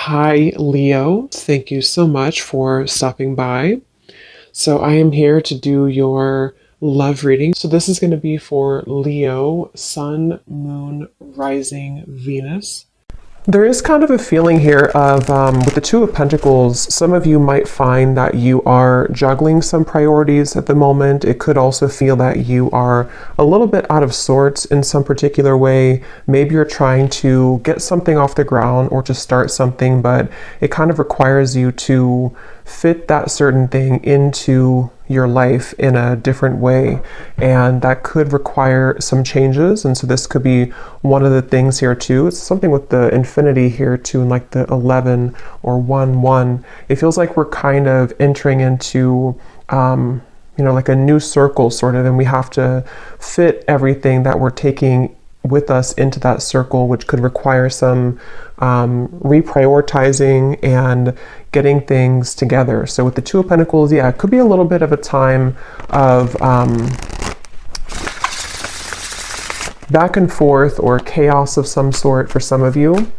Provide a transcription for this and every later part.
Hi, Leo. Thank you so much for stopping by. So, I am here to do your love reading. So, this is going to be for Leo, Sun, Moon, Rising, Venus. There is kind of a feeling here of, with the Two of Pentacles, some of you might find that you are juggling some priorities at the moment. It could also feel that you are a little bit out of sorts in some particular way. Maybe you're trying to get something off the ground or to start something, but it kind of requires you to fit that certain thing into your life in a different way, and that could require some changes. And so this could be one of the things here too. It's something with the infinity here too, and like the 11 or 1 1. It feels like we're kind of entering into like a new circle sort of, and we have to fit everything that we're taking with us into that circle, which could require some reprioritizing and getting things together. So with the Two of Pentacles, yeah, it could be a little bit of a time of back and forth or chaos of some sort for some of you.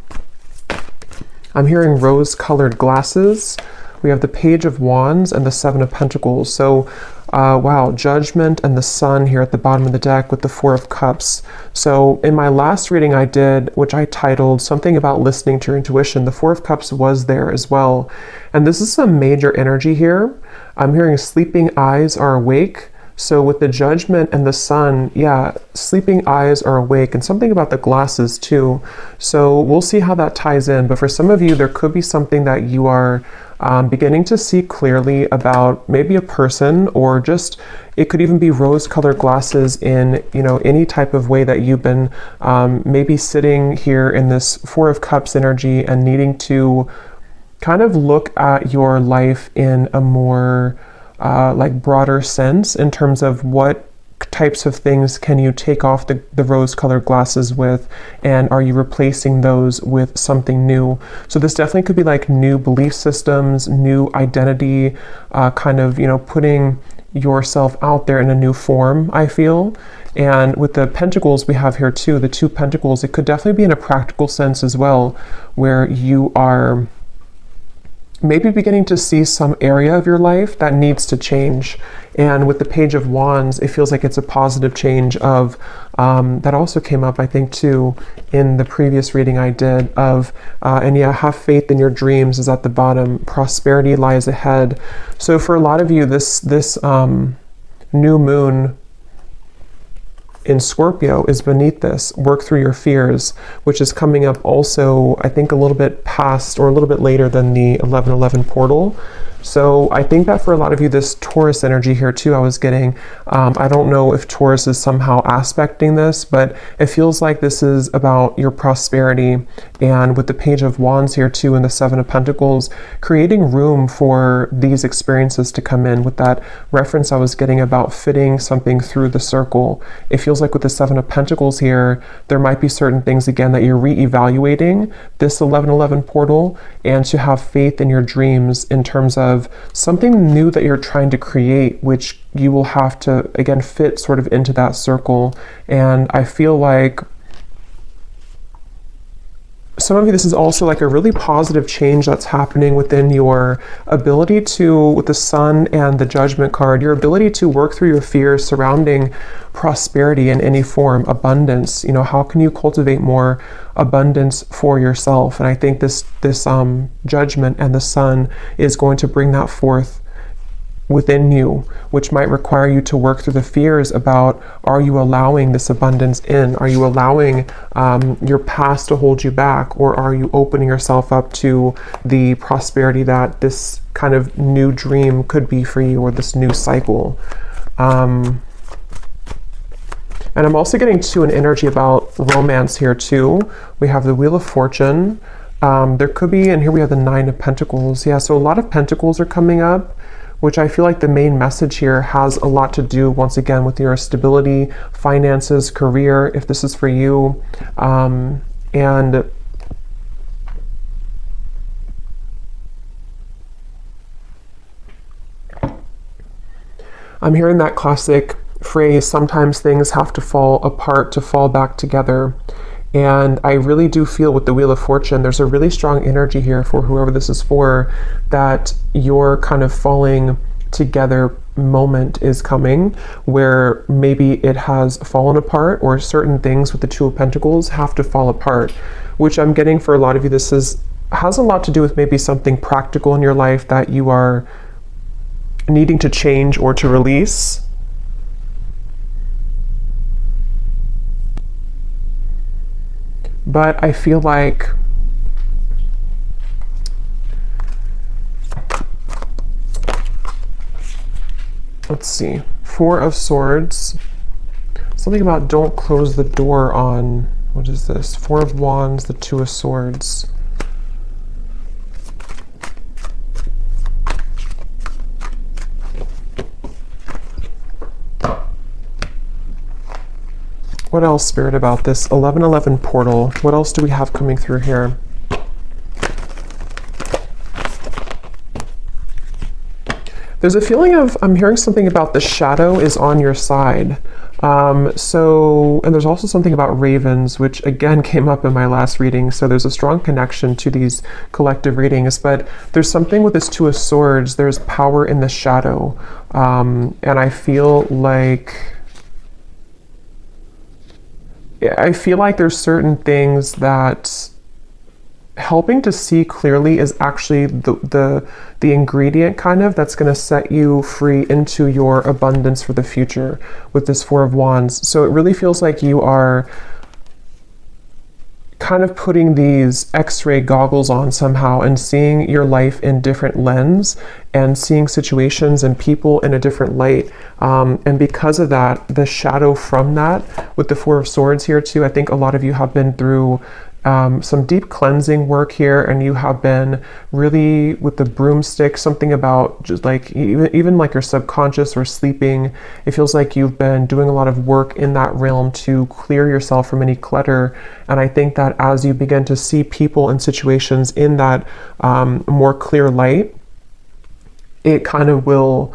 I'm hearing rose-colored glasses. We have the Page of Wands and the Seven of Pentacles. So, wow, Judgment and the Sun here at the bottom of the deck with the Four of Cups. So in my last reading I did, which I titled something about listening to your intuition, the Four of Cups was there as well. And this is some major energy here. I'm hearing sleeping eyes are awake. So with the Judgment and the Sun, yeah, sleeping eyes are awake, and something about the glasses too. So we'll see how that ties in. But for some of you, there could be something that you are beginning to see clearly about, maybe a person, or just it could even be rose-colored glasses in any type of way that you've been maybe sitting here in this Four of Cups energy and needing to kind of look at your life in a more broader sense in terms of what types of things can you take off the rose-colored glasses with, and are you replacing those with something new. So this definitely could be like new belief systems, new identity, putting yourself out there in a new form, I feel. And with the Pentacles we have here too, the Two Pentacles, it could definitely be in a practical sense as well, where you are maybe beginning to see some area of your life that needs to change. And with the Page of Wands, it feels like it's a positive change of, that also came up, I think, too, in the previous reading I did of, have faith in your dreams is at the bottom. Prosperity lies ahead. So for a lot of you, this new moon in Scorpio is beneath this. Work through your fears, which is coming up also, I think, a little bit past or a little bit later than the 1111 portal. So I think that for a lot of you, this Taurus energy here too, I was getting, I don't know if Taurus is somehow aspecting this, but it feels like this is about your prosperity. And with the Page of Wands here too, and the Seven of Pentacles, creating room for these experiences to come in. With that reference I was getting about fitting something through the circle, it feels like with the Seven of Pentacles here, there might be certain things again that you're re-evaluating this 1111 portal, and to have faith in your dreams in terms of something new that you're trying to create, which you will have to again fit sort of into that circle. And I feel like some of you, this is also like a really positive change that's happening within your ability to, with the Sun and the Judgment card, your ability to work through your fears surrounding prosperity in any form, abundance. How can you cultivate more abundance for yourself? And I think this Judgment and the Sun is going to bring that forth within you, which might require you to work through the fears about, are you allowing this abundance in? Are you allowing your past to hold you back? Or are you opening yourself up to the prosperity that this kind of new dream could be for you, or this new cycle? And I'm also getting to an energy about romance here too. We have the Wheel of Fortune. There could be, and here we have the Nine of Pentacles. Yeah, so a lot of Pentacles are coming up, which I feel like the main message here has a lot to do, once again, with your stability, finances, career, if this is for you. And I'm hearing that classic phrase, sometimes things have to fall apart to fall back together. And I really do feel with the Wheel of Fortune, there's a really strong energy here for whoever this is for, that your kind of falling together moment is coming, where maybe it has fallen apart, or certain things with the Two of Pentacles have to fall apart, which I'm getting for a lot of you. This has a lot to do with maybe something practical in your life that you are needing to change or to release. But I feel like let's see, Four of Swords, something about don't close the door on, what is this? Four of Wands, the Two of Swords. What else, Spirit, about this 1111 portal? What else do we have coming through here? There's a feeling of, I'm hearing something about the shadow is on your side. And there's also something about ravens, which again came up in my last reading. So there's a strong connection to these collective readings, but there's something with this Two of Swords. There's power in the shadow. And I feel like there's certain things that helping to see clearly is actually the ingredient kind of that's going to set you free into your abundance for the future with this Four of Wands. So it really feels like you are kind of putting these X-ray goggles on somehow and seeing your life in different lens and seeing situations and people in a different light. And because of that, the shadow from that with the Four of Swords here too, I think a lot of you have been through some deep cleansing work here, and you have been really with the broomstick, something about just like even like your subconscious or sleeping. It feels like you've been doing a lot of work in that realm to clear yourself from any clutter. And I think that as you begin to see people and situations in that more clear light, it kind of will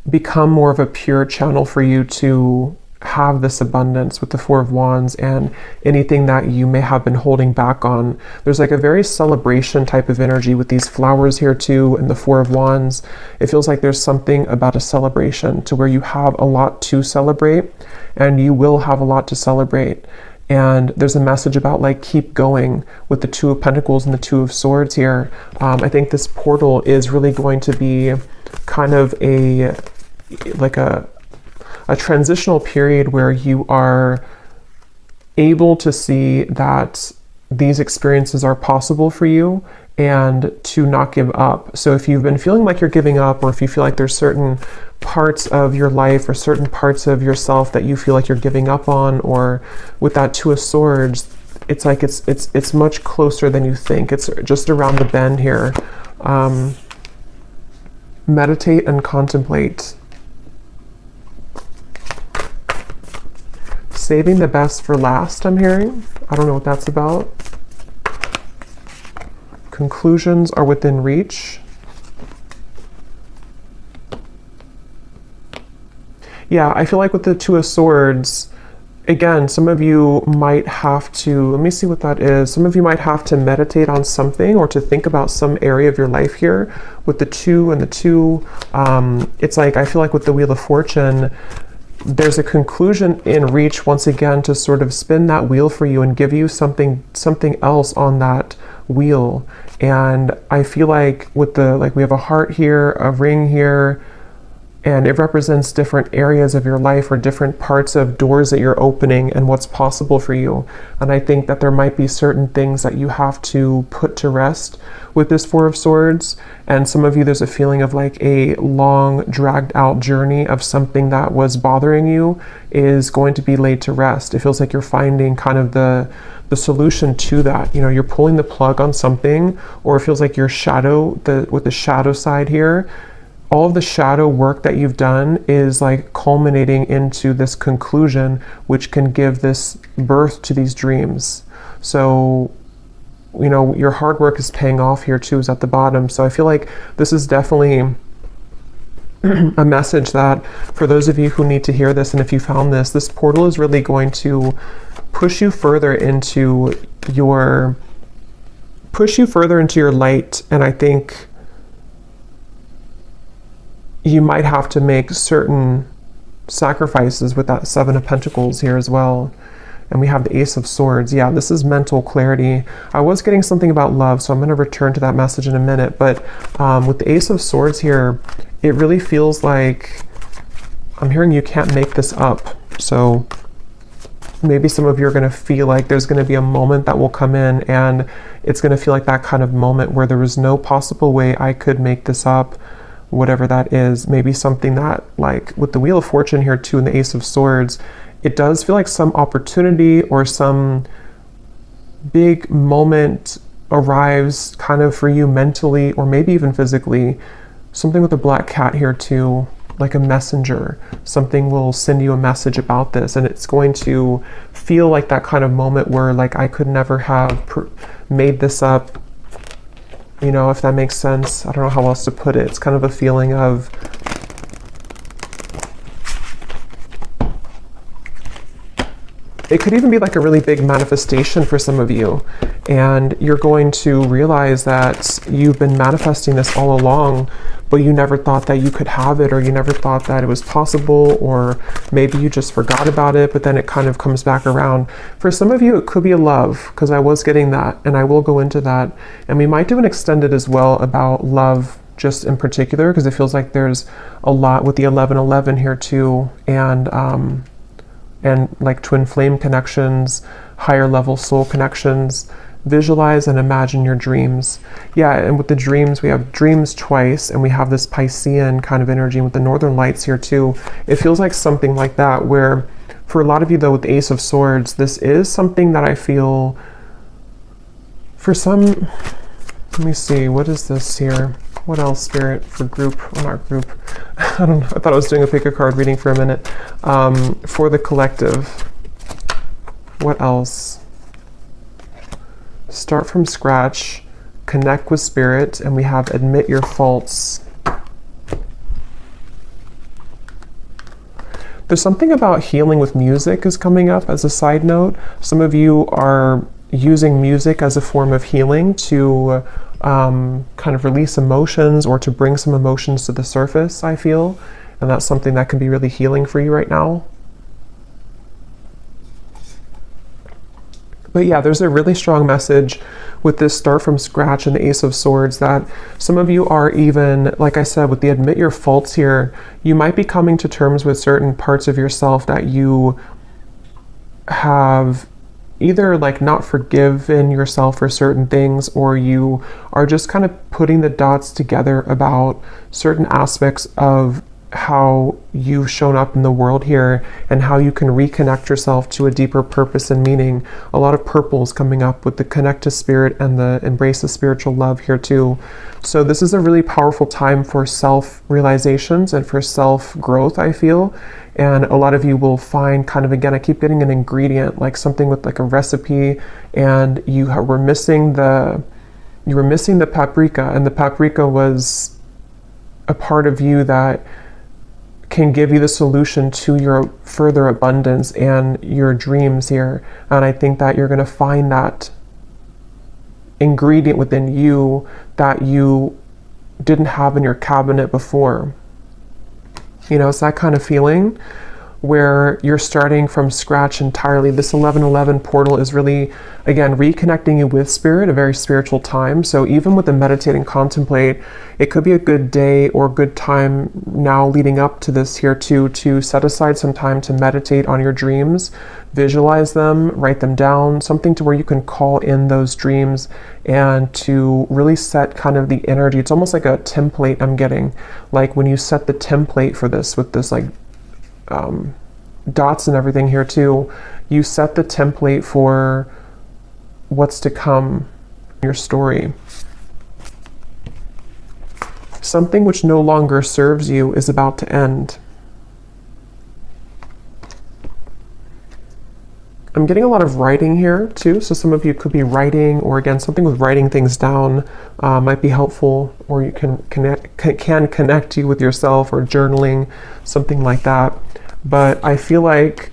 become more of a pure channel for you to have this abundance with the Four of Wands and anything that you may have been holding back on. There's like a very celebration type of energy with these flowers here too, and the Four of Wands. It feels like there's something about a celebration to where you have a lot to celebrate, and you will have a lot to celebrate. And there's a message about like keep going with the Two of Pentacles and the Two of Swords here. I think this portal is really going to be kind of a transitional period where you are able to see that these experiences are possible for you and to not give up. So if you've been feeling like you're giving up, or if you feel like there's certain parts of your life or certain parts of yourself that you feel like you're giving up on, or with that Two of Swords, it's like it's much closer than you think. It's just around the bend here. Meditate and contemplate. Saving the best for last, I'm hearing. I don't know what that's about. Conclusions are within reach. Yeah, I feel like with the Two of Swords, again, some of you might have to, let me see what that is. Some of you might have to meditate on something or to think about some area of your life here with the two and the two. It's like, I feel like with the Wheel of Fortune, there's a conclusion in reach once again to sort of spin that wheel for you and give you something else on that wheel. And I feel like with the, like we have a heart here, a ring here, and it represents different areas of your life or different parts of doors that you're opening and what's possible for you. And I think that there might be certain things that you have to put to rest with this Four of Swords. And some of you, there's a feeling of like a long dragged out journey of something that was bothering you is going to be laid to rest. It feels like you're finding kind of the solution to that. You know, you're pulling the plug on something, or it feels like your shadow, with the shadow side here, all of the shadow work that you've done is like culminating into this conclusion, which can give this birth to these dreams. So, you know, your hard work is paying off here too, is at the bottom. So I feel like this is definitely a message that for those of you who need to hear this, and if you found this portal is really going to push you further into your light. And I think you might have to make certain sacrifices with that Seven of Pentacles here as well. And we have the Ace of Swords. Yeah, this is mental clarity. I was getting something about love, so I'm going to return to that message in a minute. But with the Ace of Swords here, it really feels like I'm hearing you can't make this up. So maybe some of you are going to feel like there's going to be a moment that will come in, and it's going to feel like that kind of moment where there was no possible way I could make this up, whatever that is. Maybe something that, like with the Wheel of Fortune here too and the Ace of Swords, it does feel like some opportunity or some big moment arrives kind of for you mentally or maybe even physically. Something with the Black Cat here too, like a messenger. Something will send you a message about this, and it's going to feel like that kind of moment where like I could never have made this up, you know, if that makes sense. I don't know how else to put it. It's kind of a feeling of it could even be like a really big manifestation for some of you, and you're going to realize that you've been manifesting this all along, but you never thought that you could have it, or you never thought that it was possible, or maybe you just forgot about it, but then it kind of comes back around. For some of you, it could be a love, because I was getting that, and I will go into that. And we might do an extended as well about love, just in particular, because it feels like there's a lot with the 1111 here too, and like twin flame connections, higher level soul connections. Visualize and imagine your dreams. Yeah, and with the dreams, we have dreams twice, and we have this Piscean kind of energy with the northern lights here too. It feels like something like that, where for a lot of you though, with the Ace of Swords, this is something that I feel for some, let me see, what is this here? What else, Spirit, for group, or not group? I don't know, I thought I was doing a pick a card reading for a minute. For the collective, what else? Start from scratch, connect with Spirit, and we have admit your faults. There's something about healing with music is coming up as a side note. Some of you are using music as a form of healing to kind of release emotions or to bring some emotions to the surface, I feel. And that's something that can be really healing for you right now. But yeah, there's a really strong message with this start from scratch and the Ace of Swords that some of you are even, like I said, with the admit your faults here, you might be coming to terms with certain parts of yourself that you have either like not forgiven yourself for certain things, or you are just kind of putting the dots together about certain aspects of how you've shown up in the world here and how you can reconnect yourself to a deeper purpose and meaning. A lot of purples coming up with the connect to Spirit and the embrace of spiritual love here too. So this is a really powerful time for self-realizations and for self-growth, I feel. And a lot of you will find kind of, again, I keep getting an ingredient, like something with like a recipe, and you were missing the paprika, and the paprika was a part of you that can give you the solution to your further abundance and your dreams here. And I think that you're going to find that ingredient within you that you didn't have in your cabinet before. You know, it's that kind of feeling where you're starting from scratch entirely. This 1111 portal is really, again, reconnecting you with Spirit, a very spiritual time. So even with the meditate and contemplate, it could be a good day or good time now leading up to this here too, to set aside some time to meditate on your dreams, visualize them, write them down, something to where you can call in those dreams and to really set kind of the energy. It's almost like a template I'm getting, like when you set the template for this with this like dots and everything here too, you set the template for what's to come in your story. Something which no longer serves you is about to end. I'm getting a lot of writing here too, so some of you could be writing, or again, something with writing things down might be helpful, or you can connect you with yourself, or journaling, something like that. But I feel like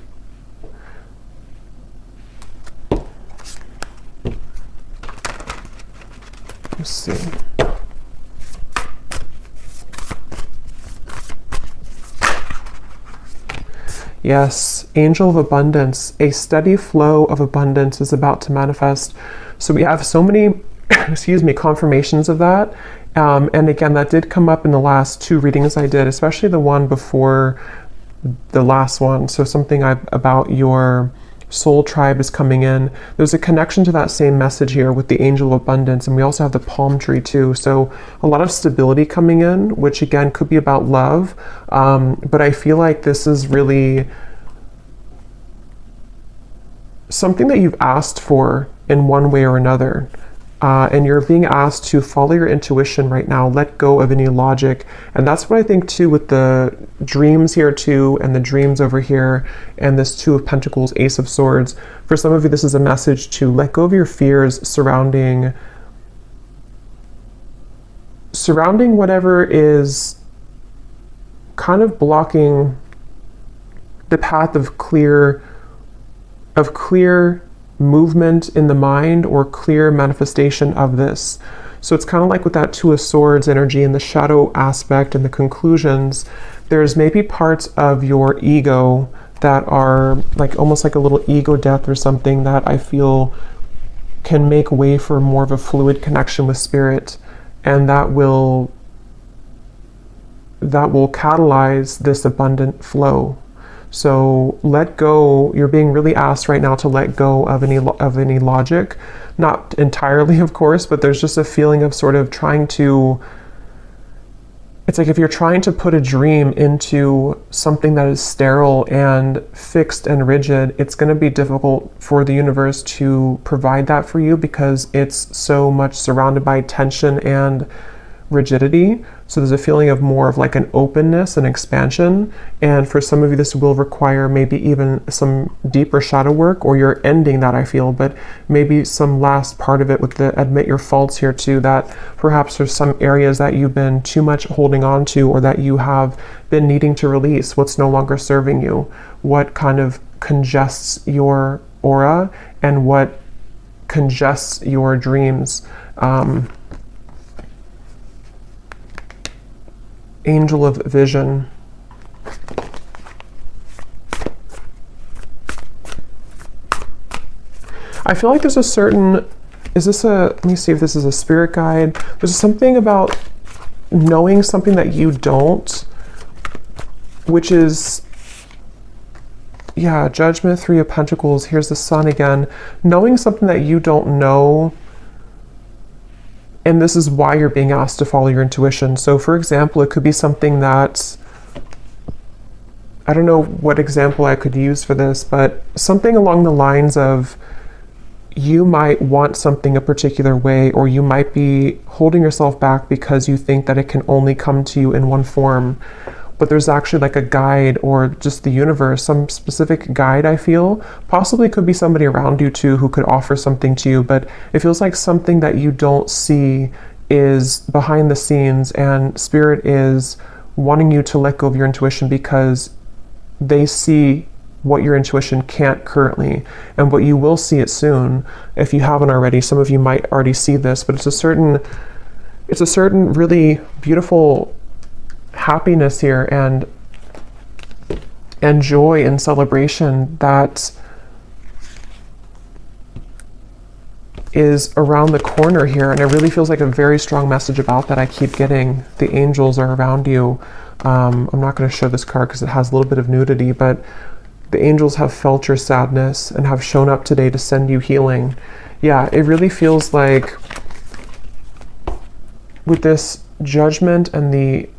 Let's see. Yes, angel of abundance. A steady flow of abundance is about to manifest. So we have so many, excuse me, confirmations of that. And again, that did come up in the last 2 readings I did, especially the one before the last one. So something about your soul tribe is coming in. There's a connection to that same message here with the angel of abundance, and we also have the palm tree too. So a lot of stability coming in, which again could be about love, but I feel like this is really something that you've asked for in one way or another. And you're being asked to follow your intuition right now, let go of any logic. And that's what I think too with the dreams here too, and the dreams over here, and this 2 of Pentacles, Ace of Swords. For some of you, this is a message to let go of your fears surrounding whatever is kind of blocking the path of clear movement in the mind or clear manifestation of this. So it's kind of like with that 2 of Swords energy and the shadow aspect and the conclusions, there's maybe parts of your ego that are like almost like a little ego death or something that I feel can make way for more of a fluid connection with spirit, and that will catalyze this abundant flow. So let go. You're being really asked right now to let go of any logic, not entirely, of course, but there's just a feeling of sort of trying to. It's like if you're trying to put a dream into something that is sterile and fixed and rigid, it's going to be difficult for the universe to provide that for you because it's so much surrounded by tension and rigidity. So there's a feeling of more of like an openness and expansion, and for some of you this will require maybe even some deeper shadow work, or you're ending that, I feel, but maybe some last part of it with the admit your faults here too, that perhaps there's some areas that you've been too much holding on to, or that you have been needing to release. What's no longer serving you, what kind of congests your aura, and what congests your dreams. Angel of vision. I feel like there's a certain, let me see if this is a spirit guide. There's something about knowing something that you don't, which is, yeah, Judgment, 3 of Pentacles. Here's the Sun again. Knowing something that you don't know, and this is why you're being asked to follow your intuition. So for example, it could be something that, I don't know what example I could use for this, but something along the lines of you might want something a particular way, or you might be holding yourself back because you think that it can only come to you in one form. But there's actually like a guide, or just the universe, some specific guide, I feel. Possibly could be somebody around you too who could offer something to you, but it feels like something that you don't see is behind the scenes, and spirit is wanting you to let go of your intuition because they see what your intuition can't currently, and what you will see it soon if you haven't already. Some of you might already see this, but it's a certain really beautiful happiness here and joy and celebration that is around the corner here, and it really feels like a very strong message about that I keep getting. The angels are around you. I'm not going to show this card because it has a little bit of nudity, but the angels have felt your sadness and have shown up today to send you healing. Yeah, it really feels like with this Judgment and the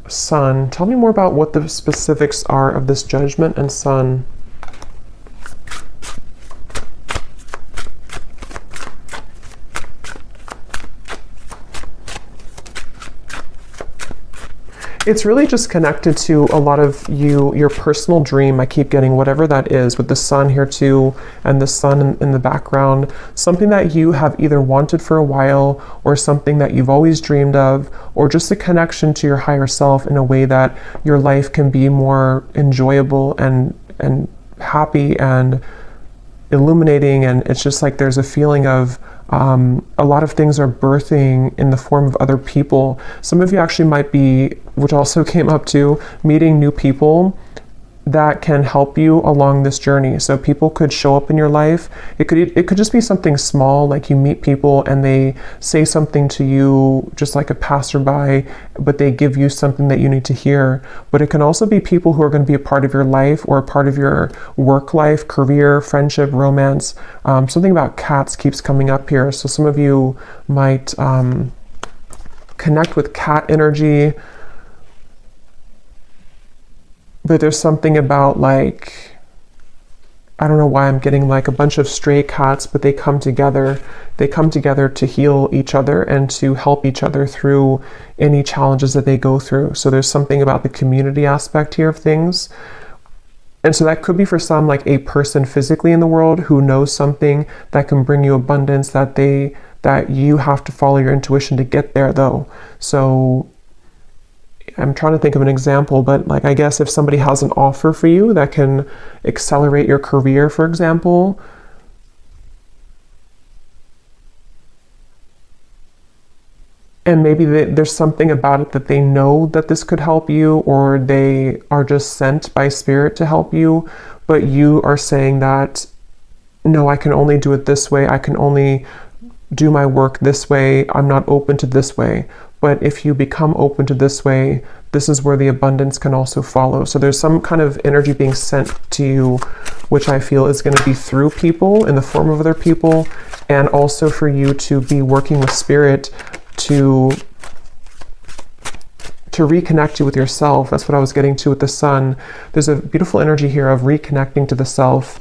Sun. Tell me more about what the specifics are of this Judgment and Sun. It's really just connected to a lot of your personal dream. I keep getting whatever that is, with the Sun here too, and the Sun in the background. Something that you have either wanted for a while, or something that you've always dreamed of, or just a connection to your higher self in a way that your life can be more enjoyable and happy and illuminating. And it's just like there's a feeling of A lot of things are birthing in the form of other people. Some of you actually might be, which also came up too, meeting new people that can help you along this journey. So people could show up in your life. It could just be something small, like you meet people and they say something to you just like a passerby, but they give you something that you need to hear. But it can also be people who are going to be a part of your life or a part of your work life, career, friendship, romance. Something about cats keeps coming up here. So some of you might connect with cat energy. But there's something about, like, I don't know why I'm getting like a bunch of stray cats, but they come together. They come together to heal each other and to help each other through any challenges that they go through. So there's something about the community aspect here of things. And so that could be for some like a person physically in the world who knows something that can bring you abundance, that you have to follow your intuition to get there though. So I'm trying to think of an example, but like, I guess if somebody has an offer for you that can accelerate your career, for example, and maybe there's something about it that they know that this could help you, or they are just sent by spirit to help you, but you are saying that, no, I can only do it this way. I can only do my work this way. I'm not open to this way. But if you become open to this way, this is where the abundance can also follow. So there's some kind of energy being sent to you, which I feel is going to be through people, in the form of other people, and also for you to be working with spirit to reconnect you with yourself. That's what I was getting to with the sun. There's a beautiful energy here of reconnecting to the self.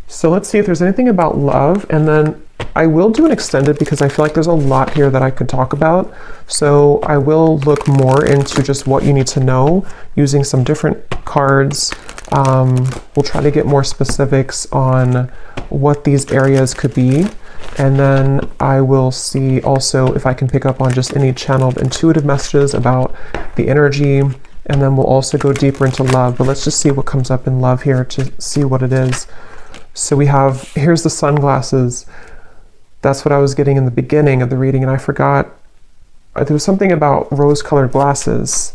So let's see if there's anything about love, and then I will do an extended because I feel like there's a lot here that I could talk about. So I will look more into just what you need to know using some different cards. We'll try to get more specifics on what these areas could be. And then I will see also if I can pick up on just any channeled intuitive messages about the energy. And then we'll also go deeper into love. But let's just see what comes up in love here to see what it is. So we have, here's the sunglasses. That's what I was getting in the beginning of the reading, and I forgot. There was something about rose-colored glasses.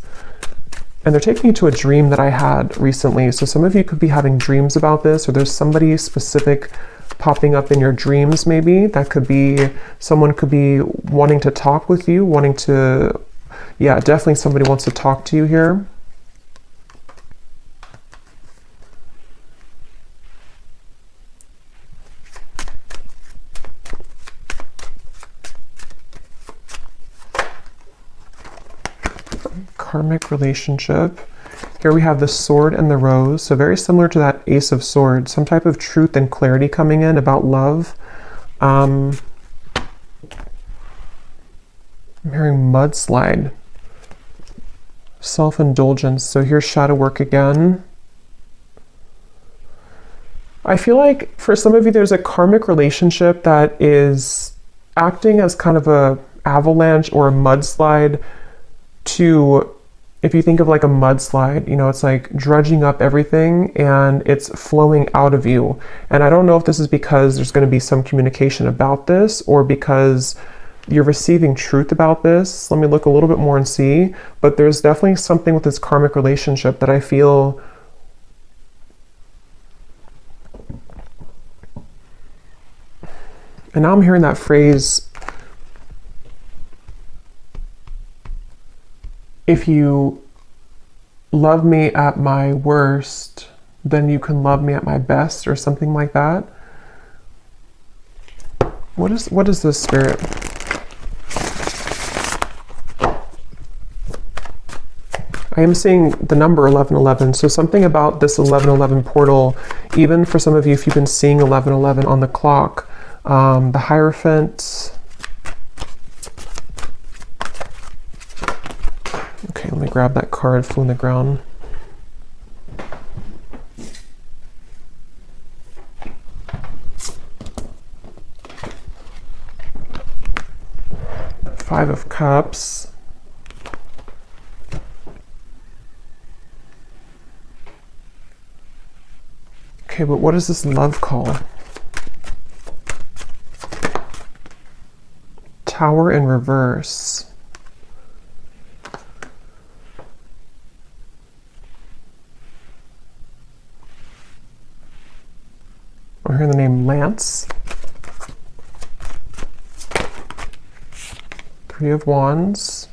And they're taking you to a dream that I had recently. So some of you could be having dreams about this, or there's somebody specific popping up in your dreams maybe. That could be, someone could be wanting to talk with you, wanting to, yeah, definitely somebody wants to talk to you here. Karmic relationship. Here we have the sword and the rose. So very similar to that Ace of Swords. Some type of truth and clarity coming in about love. I'm hearing mudslide. Self-indulgence. So here's shadow work again. I feel like for some of you there's a karmic relationship that is acting as kind of a avalanche or a mudslide to, if you think of like a mudslide, you know, it's like dredging up everything and it's flowing out of you. And I don't know if this is because there's going to be some communication about this or because you're receiving truth about this. Let me look a little bit more and see. But there's definitely something with this karmic relationship that I feel and now I'm hearing that phrase, if you love me at my worst, then you can love me at my best, or something like that. What is this, Spirit? I am seeing the number 1111, so something about this 1111 portal, even for some of you, if you've been seeing 1111 on the clock, the Hierophant. Okay, let me grab that card, flew on the ground. Five of Cups. Okay, Okay, but what is this love call? Tower in reverse. I'm hearing the name Lance. Three of Wands.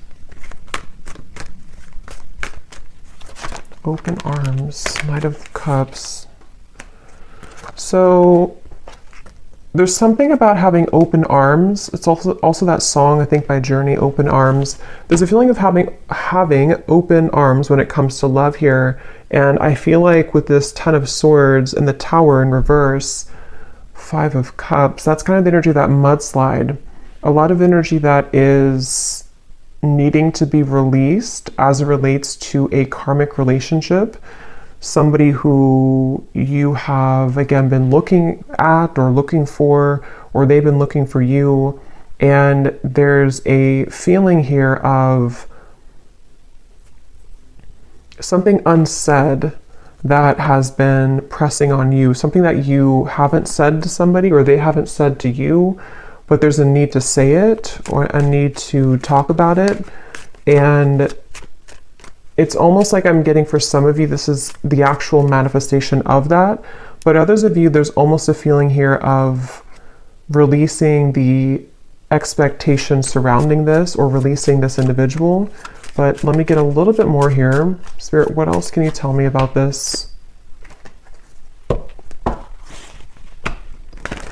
Open arms. Knight of Cups. So there's something about having open arms. It's also that song, I think, by Journey, Open Arms. There's a feeling of having open arms when it comes to love here. And I feel like with this Ten of Swords and the Tower in reverse, Five of Cups, that's kind of the energy of that mudslide. A lot of energy that is needing to be released as it relates to a karmic relationship. Somebody who you have, again, been looking at or looking for, or they've been looking for you. And there's a feeling here of something unsaid that has been pressing on you, something that you haven't said to somebody or they haven't said to you, but there's a need to say it or a need to talk about it. And it's almost like I'm getting, for some of you, this is the actual manifestation of that. But others of you, there's almost a feeling here of releasing the expectation surrounding this or releasing this individual. But let me get a little bit more here. Spirit, what else can you tell me about this?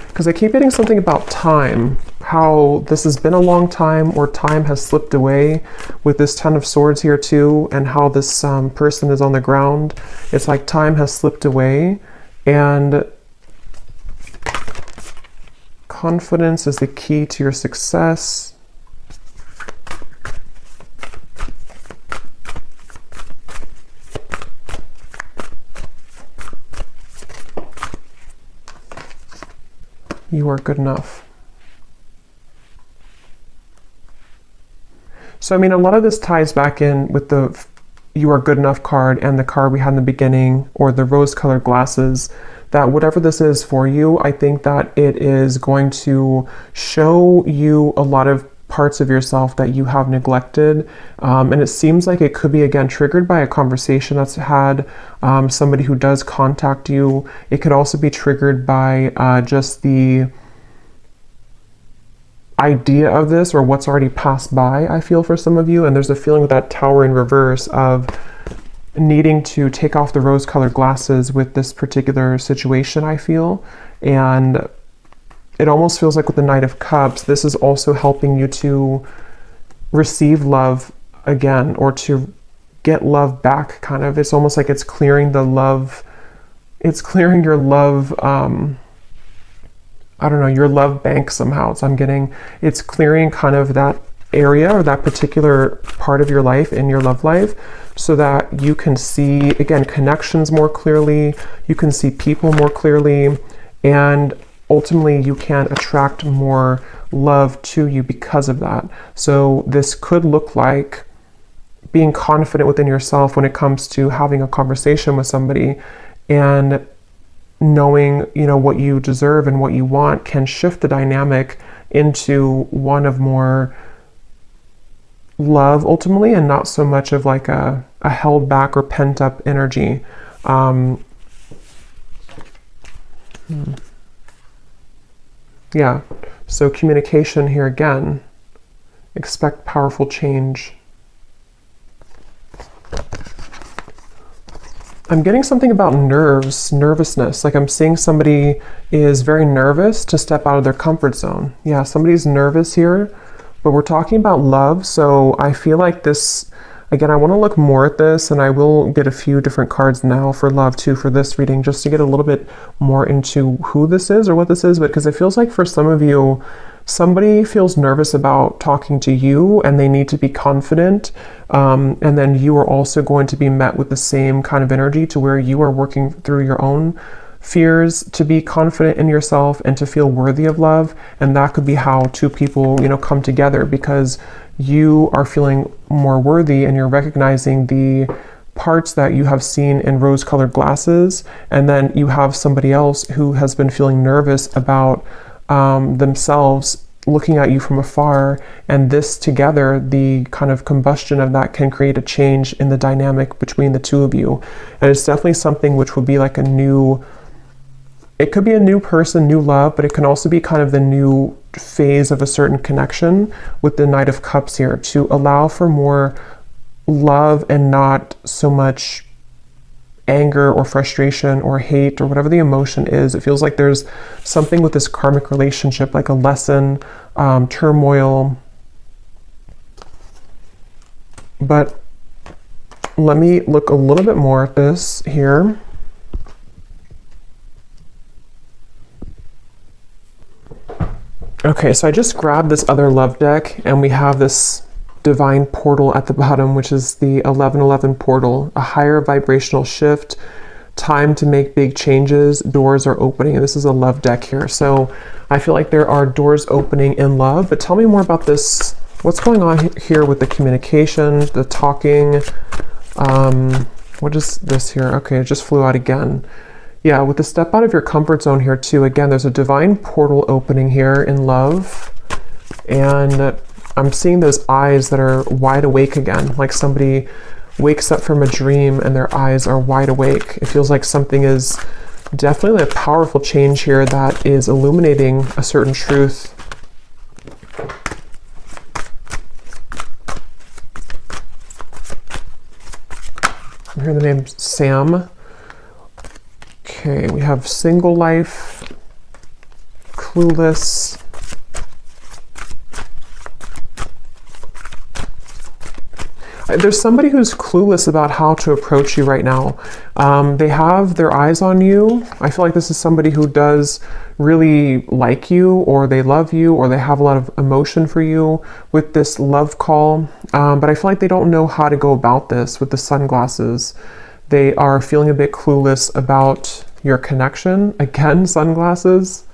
Because I keep getting something about time, how this has been a long time or time has slipped away with this Ten of Swords here too, and how this person is on the ground. It's like time has slipped away, and confidence is the key to your success. You are good enough. So, I mean, a lot of this ties back in with the you are good enough card and the card we had in the beginning, or the rose-colored glasses, that whatever this is for you, I think that it is going to show you a lot of parts of yourself that you have neglected. And it seems like it could be, again, triggered by a conversation that's had, somebody who does contact you. It could also be triggered by just the idea of this or what's already passed by, I feel, for some of you. And there's a feeling with that Tower in reverse of needing to take off the rose-colored glasses with this particular situation, I feel. And it almost feels like with the Knight of Cups, this is also helping you to receive love again, or to get love back, kind of. It's almost like it's clearing the love, it's clearing your love, I don't know, your love bank somehow. So I'm getting, it's clearing kind of that area or that particular part of your life in your love life, so that you can see, again, connections more clearly, you can see people more clearly, and ultimately you can attract more love to you because of that. So this could look like being confident within yourself when it comes to having a conversation with somebody, and knowing, you know, what you deserve and what you want can shift the dynamic into one of more love ultimately, and not so much of like a held back or pent up energy. Yeah, so communication here again. Expect powerful change. I'm getting something about nervousness. Like I'm seeing somebody is very nervous to step out of their comfort zone. Yeah, somebody's nervous here, but we're talking about love. So I feel like this, again, I want to look more at this, and I will get a few different cards now for love too for this reading, just to get a little bit more into who this is or what this is. But because it feels like for some of you, somebody feels nervous about talking to you and they need to be confident. And then you are also going to be met with the same kind of energy to where you are working through your own fears to be confident in yourself and to feel worthy of love. And that could be how two people, you know, come together, because you are feeling more worthy and you're recognizing the parts that you have seen in rose-colored glasses, and then you have somebody else who has been feeling nervous about themselves looking at you from afar, and this together, the kind of combustion of that can create a change in the dynamic between the two of you. And it's definitely something which would be like it could be a new person, new love, but it can also be kind of the new phase of a certain connection with the Knight of Cups here, to allow for more love and not so much anger or frustration or hate or whatever the emotion is. It feels like there's something with this karmic relationship, like a lesson, turmoil. But let me look a little bit more at this here. Okay, so I just grabbed this other love deck, and we have this divine portal at the bottom, which is the 1111 portal, a higher vibrational shift, time to make big changes, doors are opening. And this is a love deck here. So I feel like there are doors opening in love, but tell me more about this. What's going on here with the communication, the talking? What is this here? Okay, it just flew out again. Yeah, with the step out of your comfort zone here too, again, there's a divine portal opening here in love. And I'm seeing those eyes that are wide awake again, like somebody wakes up from a dream and their eyes are wide awake. It feels like something is definitely a powerful change here that is illuminating a certain truth. I'm hearing the name Sam. Okay, we have single life, clueless. There's somebody who's clueless about how to approach you right now. They have their eyes on you. I feel like this is somebody who does really like you, or they love you, or they have a lot of emotion for you with this love call. But I feel like they don't know how to go about this with the sunglasses. They are feeling a bit clueless about your connection. Again, sunglasses.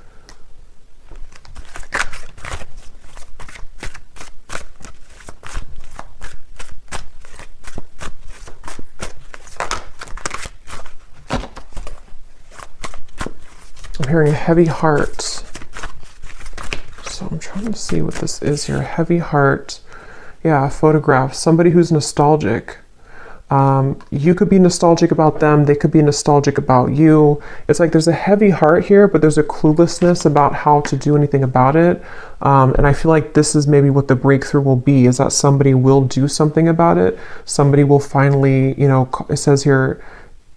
I'm hearing a heavy heart. So I'm trying to see what this is here. Heavy heart. Yeah, a photograph. Somebody who's nostalgic. You could be nostalgic about them. They could be nostalgic about you. It's like there's a heavy heart here, but there's a cluelessness about how to do anything about it. And I feel like this is maybe what the breakthrough will be, is that somebody will do something about it. Somebody will finally, it says here,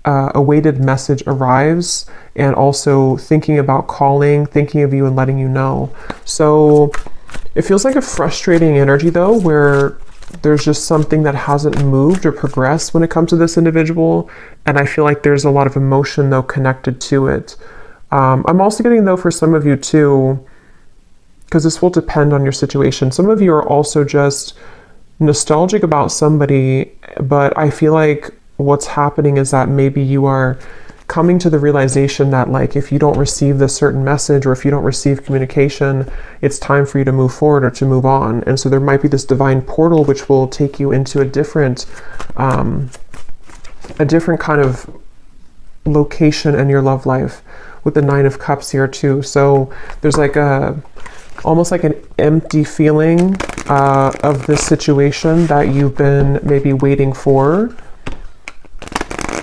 a weighted message arrives, and also thinking about calling, thinking of you and letting you know. So it feels like a frustrating energy though, where there's just something that hasn't moved or progressed when it comes to this individual. And I feel like there's a lot of emotion though connected to it. I'm also getting though for some of you too, because this will depend on your situation. Some of you are also just nostalgic about somebody, but I feel like what's happening is that maybe you are coming to the realization that, like, if you don't receive this certain message, or if you don't receive communication, it's time for you to move forward or to move on. And so there might be this divine portal which will take you into a different kind of location in your love life, with the Nine of Cups here too. So there's like almost like an empty feeling of this situation that you've been maybe waiting for.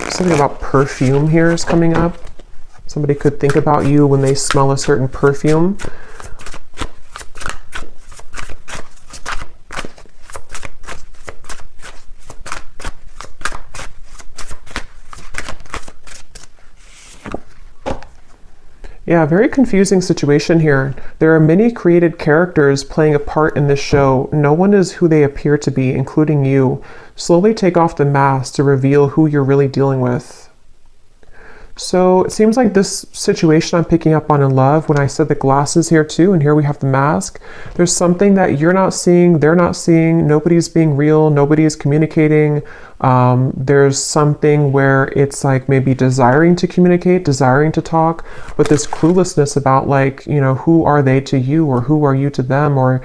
Something about perfume here is coming up. Somebody could think about you when they smell a certain perfume. Yeah, very confusing situation here. There are many created characters playing a part in this show. No one is who they appear to be, including you. Slowly take off the mask to reveal who you're really dealing with. So it seems like this situation I'm picking up on in love, when I said the glasses here too, and here we have the mask, there's something that you're not seeing, they're not seeing, nobody's being real, nobody is communicating. There's something where it's like maybe desiring to communicate, desiring to talk, but this cluelessness about, like, who are they to you, or who are you to them, or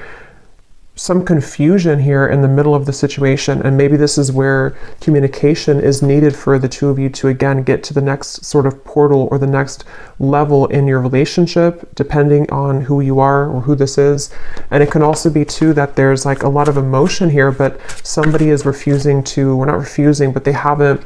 some confusion here in the middle of the situation, and maybe this is where communication is needed for the two of you to again get to the next sort of portal or the next level in your relationship, depending on who you are or who this is. And it can also be too that there's like a lot of emotion here, but somebody is refusing to, or not refusing, but they haven't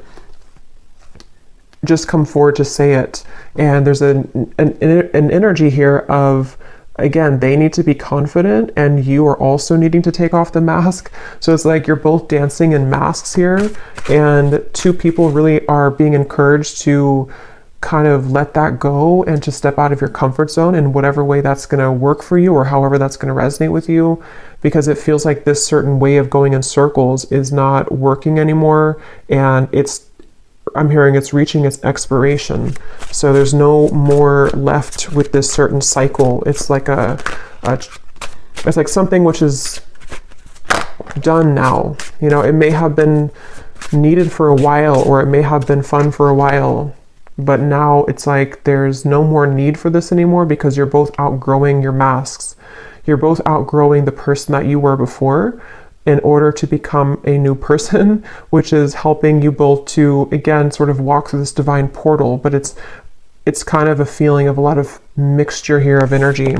just come forward to say it. And there's an energy here of, again, they need to be confident and you are also needing to take off the mask. So it's like you're both dancing in masks here, and two people really are being encouraged to kind of let that go and to step out of your comfort zone in whatever way that's going to work for you or however that's going to resonate with you, because it feels like this certain way of going in circles is not working anymore, and I'm hearing it's reaching its expiration. So there's no more left with this certain cycle. It's like it's like something which is done now. You know, it may have been needed for a while, or it may have been fun for a while, but now it's like there's no more need for this anymore because you're both outgrowing your masks. You're both outgrowing the person that you were before in order to become a new person, which is helping you both to, again, sort of walk through this divine portal. But it's kind of a feeling of a lot of mixture here of energy.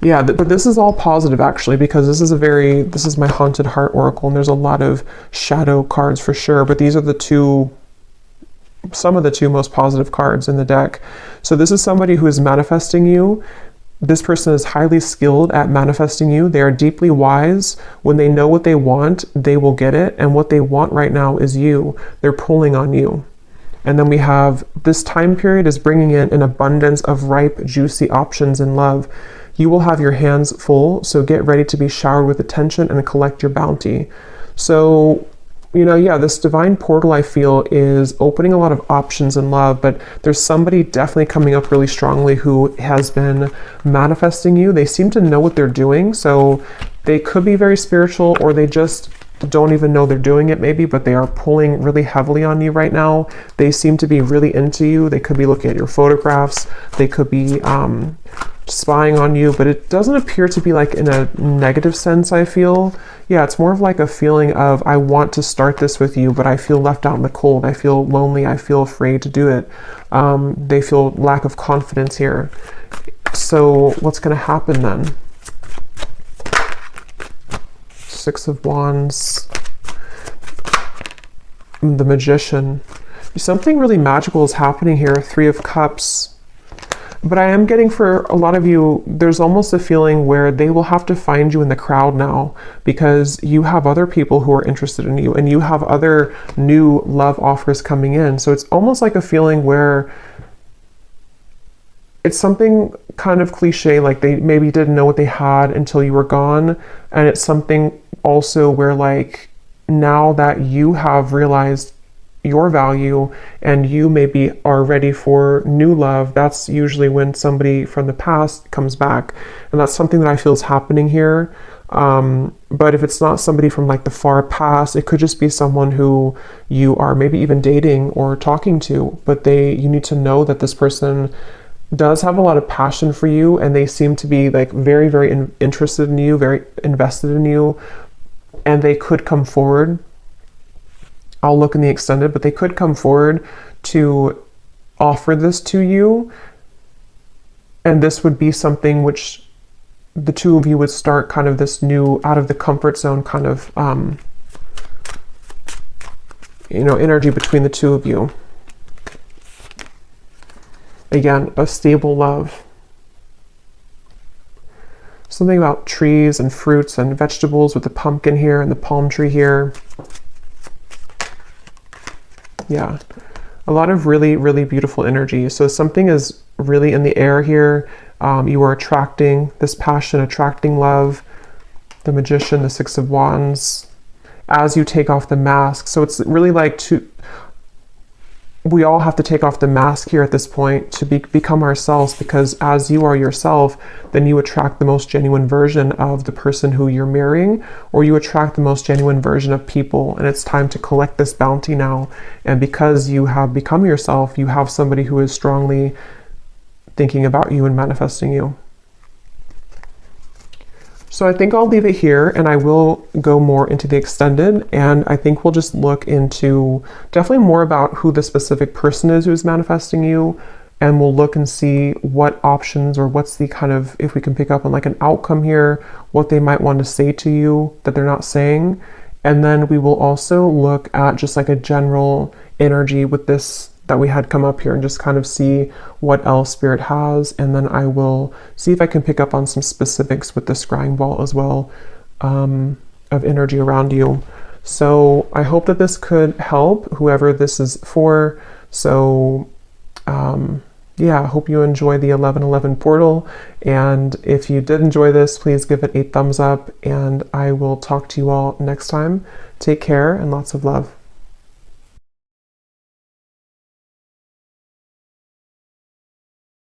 Yeah, but this is all positive actually, because this is my Haunted Heart Oracle, and there's a lot of shadow cards for sure, but these are some of the two most positive cards in the deck. So this is somebody who is manifesting you. This person is highly skilled at manifesting you. They are deeply wise. When they know what they want, they will get it. And what they want right now is you. They're pulling on you. And then we have this time period is bringing in an abundance of ripe, juicy options in love. You will have your hands full, so get ready to be showered with attention and collect your bounty. So, you know, yeah, this divine portal I feel is opening a lot of options in love, but there's somebody definitely coming up really strongly who has been manifesting you. They seem to know what they're doing, so they could be very spiritual, or they just don't even know they're doing it maybe, but they are pulling really heavily on you right now. They seem to be really into you. They could be looking at your photographs. They could be spying on you, but it doesn't appear to be like in a negative sense, I feel. Yeah, it's more of like a feeling of, I want to start this with you, but I feel left out in the cold. I feel lonely. I feel afraid to do it. They feel lack of confidence here. So what's going to happen then? Six of Wands, the Magician. Something really magical is happening here. Three of Cups. But I am getting, for a lot of you, there's almost a feeling where they will have to find you in the crowd now, because you have other people who are interested in you and you have other new love offers coming in. So it's almost like a feeling where it's something kind of cliche, like they maybe didn't know what they had until you were gone. And it's something also where, like, now that you have realized your value and you maybe are ready for new love, that's usually when somebody from the past comes back, and that's something that I feel is happening here. But if it's not somebody from like the far past, it could just be someone who you are maybe even dating or talking to, but you need to know that this person does have a lot of passion for you, and they seem to be like very, very interested in you, very invested in you, and they could come forward. I'll look in the extended, but they could come forward to offer this to you. And this would be something which the two of you would start kind of this new, out of the comfort zone kind of, energy between the two of you. Again, a stable love. Something about trees and fruits and vegetables with the pumpkin here and the palm tree here. Yeah, a lot of really, really beautiful energy. So something is really in the air here. You are attracting this passion, attracting love. The Magician, the Six of Wands, as you take off the mask. So it's really like we all have to take off the mask here at this point to become ourselves, because as you are yourself, then you attract the most genuine version of the person who you're marrying, or you attract the most genuine version of people. And it's time to collect this bounty now. And because you have become yourself, you have somebody who is strongly thinking about you and manifesting you. So I think I'll leave it here, and I will go more into the extended, and I think we'll just look into definitely more about who the specific person is who's manifesting you, and we'll look and see what options, or what's the kind of, if we can pick up on like an outcome here, what they might want to say to you that they're not saying. And then we will also look at just like a general energy with this that we had come up here, and just kind of see what else Spirit has. And then I will see if I can pick up on some specifics with the scrying ball as well, of energy around you. So I hope that this could help whoever this is for. So yeah, I hope you enjoy the 1111 portal. And if you did enjoy this, please give it a thumbs up, and I will talk to you all next time. Take care and lots of love.